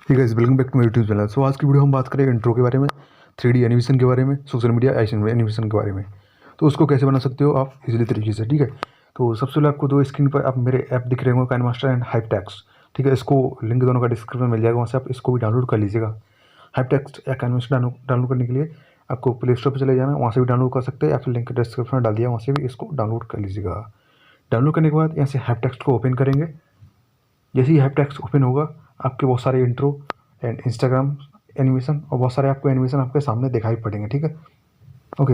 ठीक है, welcome back to my YouTube channel. So आज की वीडियो हम बात करें इंट्रो के बारे में, 3D एनिमेशन के बारे में, सोशल मीडिया एनिमेशन के बारे में। तो उसको कैसे बना सकते हो आप इजीली तरीके से। ठीक है, तो सबसे पहले आपको दो स्क्रीन पर आप मेरे ऐप दिख रहे होंगे, काइनमास्टर एंड हाइपटेक्स्ट। ठीक है, इसको लिंक दोनों का डिस्क्रिप्शन में मिल जाएगा, वहाँ से आप इसको भी डाउनलोड कर लीजिएगा। हाइपटेक्स्ट या काइनमास्टर डाउनलोड करने के लिए आपको प्ले स्टोर पर चले जाना, वहाँ से भी डाउनलोड कर सकते हैं, या फिर लिंक डिस्क्रिप्शन में डाल दिया, वहाँ से भी इसको डाउनलोड कर लीजिएगा। डाउनलोड करने के बाद यहाँ से हाइपटेक्स्ट को ओपन करेंगे। जैसे ही हाइपटेक्स्ट ओपन होगा, आपके बहुत सारे इंट्रो एंड इंस्टाग्राम एनिमेशन और बहुत सारे आपको एनिमेशन आपके सामने दिखाई पड़ेंगे। ठीक है, ओके,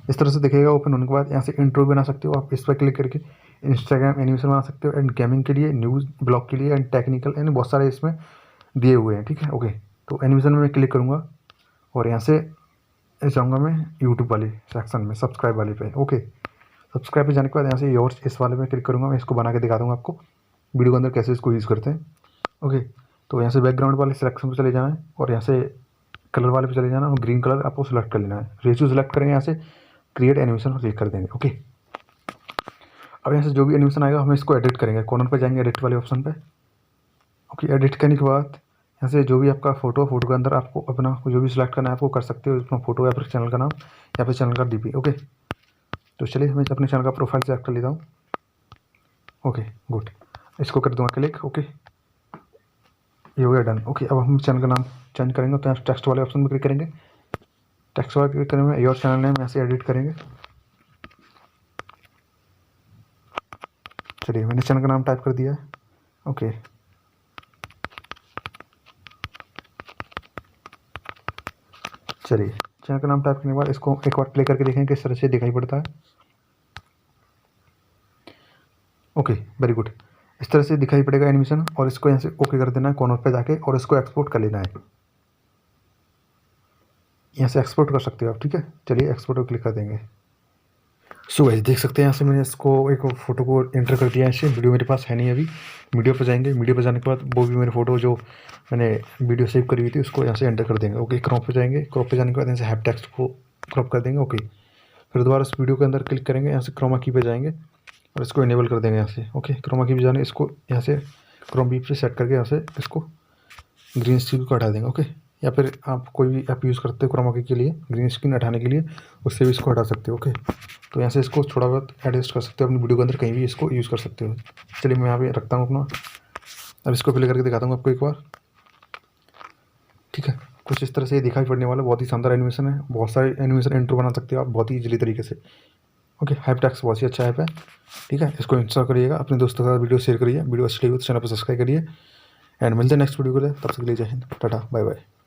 इस तरह से दिखेगा। ओपन होने के बाद यहाँ से इंट्रो बना सकते हो आप, इस पर क्लिक करके इंस्टाग्राम एनिमेशन बना सकते हो, एंड गेमिंग के लिए, न्यूज़ ब्लॉग के लिए, एंड टेक्निकल, यानी बहुत सारे इसमें दिए हुए हैं। ठीक है, ओके, तो एनिमेशन में मैं क्लिक करूँगा और यहाँ से जाऊँगा मैं यूट्यूब वाले सेक्शन में, सब्सक्राइब वाले पे। ओके, सब्सक्राइब पे जाने के बाद यहाँ से योर्स इस वाले में क्लिक करूँगा। मैं इसको बना के दिखा दूँगा आपको वीडियो के अंदर कैसे इसको यूज़ करते हैं। ओके, तो यहाँ से बैकग्राउंड वाले सिलेक्शन पे चले जाना है और यहाँ से कलर वाले पे चले जाना और ग्रीन कलर आपको सिलेक्ट कर लेना है। रेशियो सिलेक्ट करेंगे, यहाँ से क्रिएट एनिमेशन क्लिक कर देंगे। ओके, अब यहाँ से जो भी एनिमेशन आएगा हम इसको एडिट करेंगे। कॉर्नर पर जाएंगे एडिट वाले ऑप्शन पे। ओके, एडिट करने के बाद यहाँ से जो भी आपका फोटो के अंदर आपको अपना जो भी सिलेक्ट करना है आपको कर सकते हो, अपना फोटो या फिर चैनल का नाम या फिर चैनल का डीपी। ओके, तो चलिए मैं अपने चैनल का प्रोफाइल सेलेक्ट कर लेता हूँ। ओके, गुड, इसको कर दूँगा क्लिक। ओके, ये हो गया डन। ओके, अब हम चैनल का नाम चेंज करेंगे, तो यहाँ टेक्स्ट वाले ऑप्शन में क्लिक करेंगे। टेक्स्ट वाले क्लिक करने में योर चैनल नेम यहाँ से एडिट करेंगे। चलिए, मैंने चैनल का नाम टाइप कर दिया है। ओके, चलिए, चैनल का नाम टाइप करने के बाद इसको एक बार प्ले करके देखेंगे किस तरह से दिखाई पड़ता है। ओके, वेरी गुड, इस तरह से दिखाई पड़ेगा एनिमेशन। और इसको यहाँ से ओके कर देना है कॉर्नर पे जाके, और इसको एक्सपोर्ट कर लेना है। यहाँ से एक्सपोर्ट कर सकते हो आप। ठीक है, चलिए एक्सपोर्ट पर क्लिक कर देंगे। सो गाइस, देख सकते हैं यहाँ से मैंने इसको एक फ़ोटो को एंटर कर दिया है। ऐसे वीडियो मेरे पास है नहीं अभी, वीडियो पर जाएंगे। वीडियो पर जाने के बाद वो भी मेरे फोटो जो मैंने वीडियो सेव करी हुई थी उसको यहाँ से एंटर कर देंगे। ओके, क्रॉप पे जाएंगे। क्रॉप पे जाने के बाद यहाँ से हैप टेक्स्ट को क्रॉप कर देंगे। ओके, फिर दोबारा उस वीडियो के अंदर क्लिक करेंगे, यहाँ से क्रोमा की पे जाएंगे और इसको इनेबल कर देंगे यहाँ से। ओके, क्रोमा की पे जाने इसको यहाँ से क्रोम बी पे सेट करके यहाँ से इसको ग्रीन स्क्रीन को हटा देंगे। ओके, या फिर आप कोई भी ऐप यूज़ करते हो क्रोमा की के लिए ग्रीन स्क्रीन हटाने के लिए, उससे भी इसको हटा सकते हो। ओके, तो यहाँ से इसको थोड़ा बहुत एडजस्ट कर सकते हो अपनी वीडियो के अंदर, कहीं भी इसको यूज़ कर सकते हो। चलिए, मैं यहाँ पे रखता हूँ अपना, अब इसको प्ले करके दिखाता हूँ आपको एक बार। ठीक है, कुछ इस तरह से दिखाई पड़ने वाला बहुत ही शानदार एनिमेशन है। बहुत सारे एनिमेशन इंट्रो बना सकते हो आप बहुत ही इजीली तरीके से। ओके, हाइपटेक्स्ट बहुत ही अच्छा ऐप है। ठीक है, इसको इंस्टॉल करिएगा, अपने दोस्तों के साथ वीडियो शेयर करिए। वीडियो अच्छी लगी तो चैनल पर सब्सक्राइब करिए, एंड मिलते हैं नेक्स्ट वीडियो के लिए। तब तक के लिए जय हिंद, टाटा, बाय बाय।